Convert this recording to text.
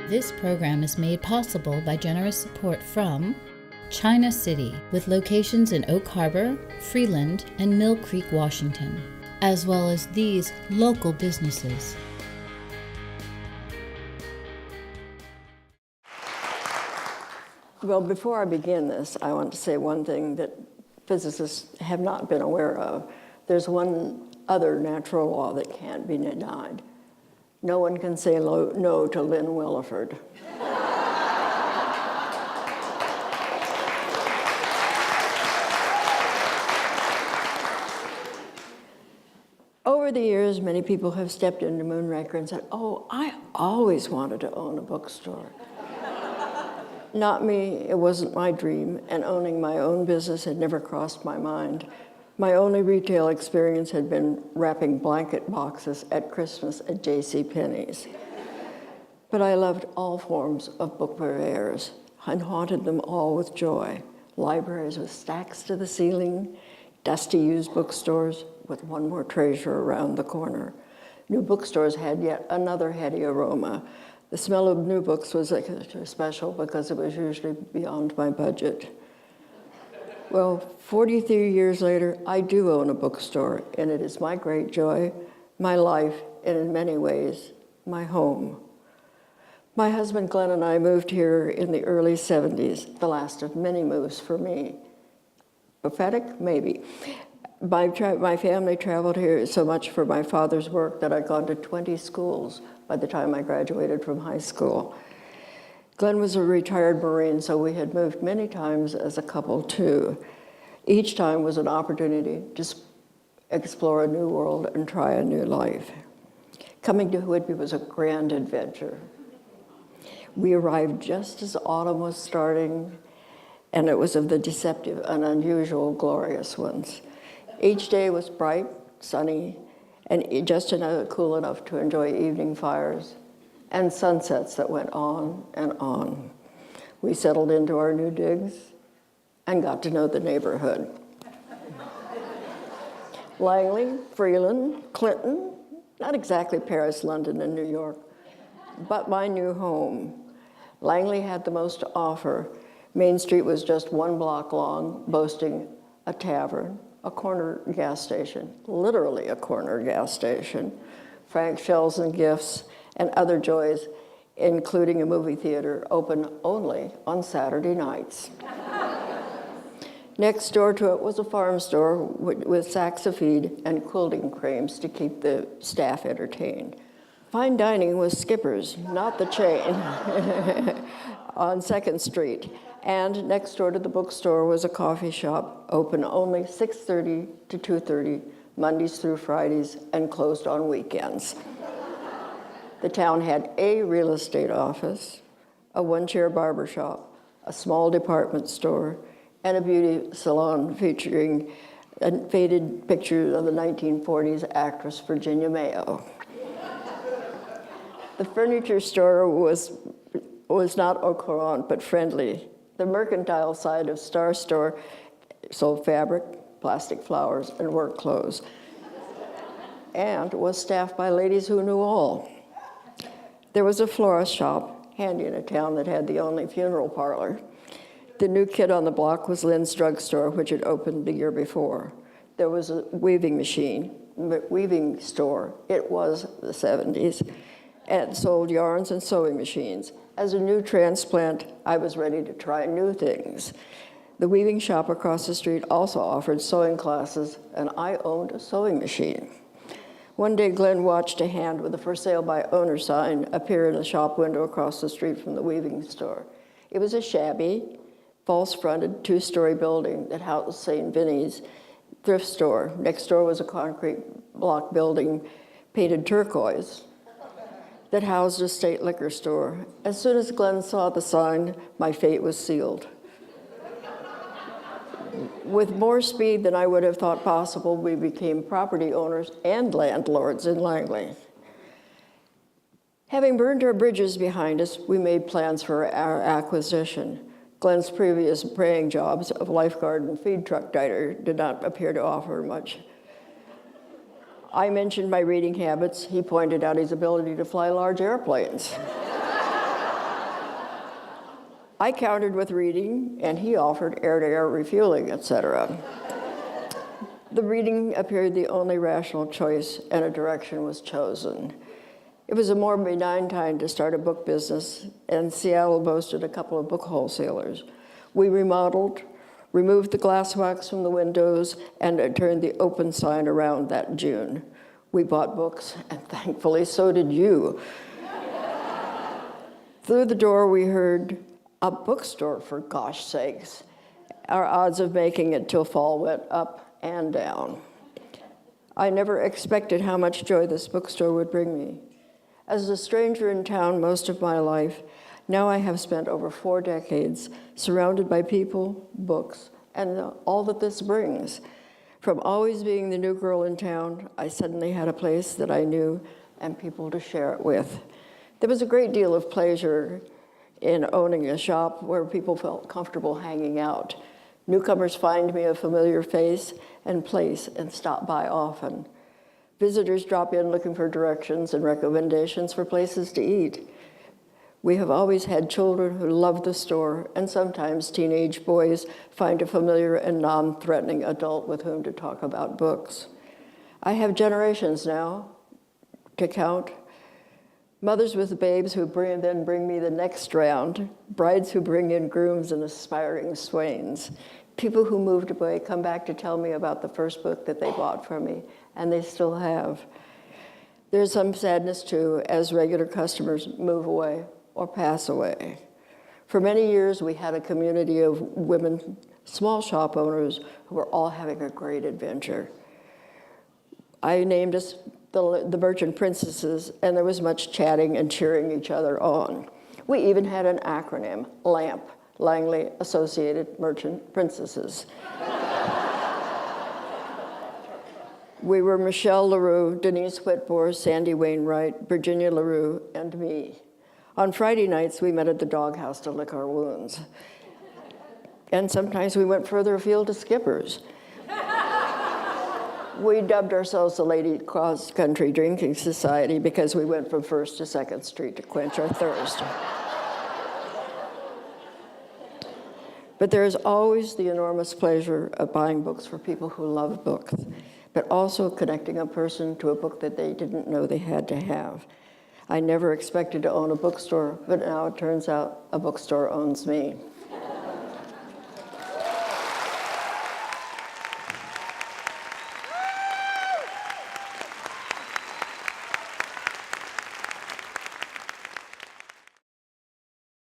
This program is made possible by generous support from China City, with locations in Oak Harbor, Freeland, and Mill Creek, Washington, as well as these local businesses. Well, before I begin this, I want to say one thing that physicists have not been aware of. There's one other natural law that can't be denied. No one can say no to Lynn Williford. Over the years, many people have stepped into Moonraker and said, "Oh, I always wanted to own a bookstore." Not me, it wasn't my dream, and owning my own business had never crossed my mind. My only retail experience had been wrapping blanket boxes at Christmas at JCPenney's. But I loved all forms of book purveyors and haunted them all with joy. Libraries with stacks to the ceiling, dusty used bookstores with one more treasure around the corner. New bookstores had yet another heady aroma. The smell of new books was extra special because it was usually beyond my budget. Well, 43 years later, I do own a bookstore, and it is my great joy, my life, and in many ways, my home. My husband Glenn and I moved here in the early 70s, the last of many moves for me. Prophetic? Maybe. My family traveled here so much for my father's work that I'd gone to 20 schools by the time I graduated from high school. Glenn was a retired Marine, so we had moved many times as a couple too. Each time was an opportunity to explore a new world and try a new life. Coming to Whitby was a grand adventure. We arrived just as autumn was starting, and it was of the deceptive and unusual glorious ones. Each day was bright, sunny, and just cool enough to enjoy evening fires and sunsets that went on and on. We settled into our new digs and got to know the neighborhood. Langley, Freeland, Clinton, not exactly Paris, London, and New York, but my new home. Langley had the most to offer. Main Street was just 1 block long, boasting a tavern, a corner gas station, literally a corner gas station, Frank Shells and Gifts, and other joys, including a movie theater open only on Saturday nights. Next door to it was a farm store with sacks of feed and quilting frames to keep the staff entertained. Fine dining was Skipper's, not the chain, on 2nd Street. And next door to the bookstore was a coffee shop, open only 6:30 to 2:30, Mondays through Fridays, and closed on weekends. The town had a real estate office, a 1-chair barber shop, a small department store, and a beauty salon featuring a faded picture of the 1940s actress Virginia Mayo. The furniture store was not au courant, but friendly. The mercantile side of Star Store sold fabric, plastic flowers, and work clothes, and was staffed by ladies who knew all. There was a florist shop, handy in a town that had the only funeral parlor. The new kid on the block was Lynn's Drugstore, which had opened the year before. There was a weaving store. It was the 70s, and sold yarns and sewing machines. As a new transplant, I was ready to try new things. The weaving shop across the street also offered sewing classes, and I owned a sewing machine. One day, Glenn watched a hand with a for sale by owner sign appear in a shop window across the street from the weaving store. It was a shabby, false-fronted 2-story building that housed St. Vinny's thrift store. Next door was a concrete block building painted turquoise that housed a state liquor store. As soon as Glenn saw the sign, my fate was sealed. With more speed than I would have thought possible, we became property owners and landlords in Langley. Having burned our bridges behind us, we made plans for our acquisition. Glenn's previous praying jobs of lifeguard and feed truck driver did not appear to offer much. I mentioned my reading habits. He pointed out his ability to fly large airplanes. I countered with reading, and he offered air-to-air refueling, etc. The reading appeared the only rational choice, and a direction was chosen. It was a more benign time to start a book business, and Seattle boasted a couple of book wholesalers. We remodeled, removed the glass wax from the windows, and turned the open sign around that June. We bought books, and thankfully so did you. Through the door we heard, "A bookstore, for gosh sakes." Our odds of making it till fall went up and down. I never expected how much joy this bookstore would bring me. As a stranger in town most of my life, now I have spent over 4 decades surrounded by people, books, and all that this brings. From always being the new girl in town, I suddenly had a place that I knew and people to share it with. There was a great deal of pleasure in owning a shop where people felt comfortable hanging out. Newcomers find me a familiar face and place and stop by often. Visitors drop in looking for directions and recommendations for places to eat. We have always had children who love the store, and sometimes teenage boys find a familiar and non-threatening adult with whom to talk about books. I have generations now to count. Mothers with babes who then bring me the next round, brides who bring in grooms and aspiring swains. People who moved away come back to tell me about the first book that they bought from me, and they still have. There's some sadness too, as regular customers move away or pass away. For many years, we had a community of women, small shop owners, who were all having a great adventure. I named us the Merchant Princesses, and there was much chatting and cheering each other on. We even had an acronym, LAMP, Langley Associated Merchant Princesses. We were Michelle LaRue, Denise Whitmore, Sandy Wainwright, Virginia LaRue, and me. On Friday nights, we met at the doghouse to lick our wounds. And sometimes we went further afield to Skipper's. We dubbed ourselves the Lady Cross Country Drinking Society because we went from 1st to 2nd Street to quench our thirst. But there is always the enormous pleasure of buying books for people who love books, but also connecting a person to a book that they didn't know they had to have. I never expected to own a bookstore, but now it turns out a bookstore owns me.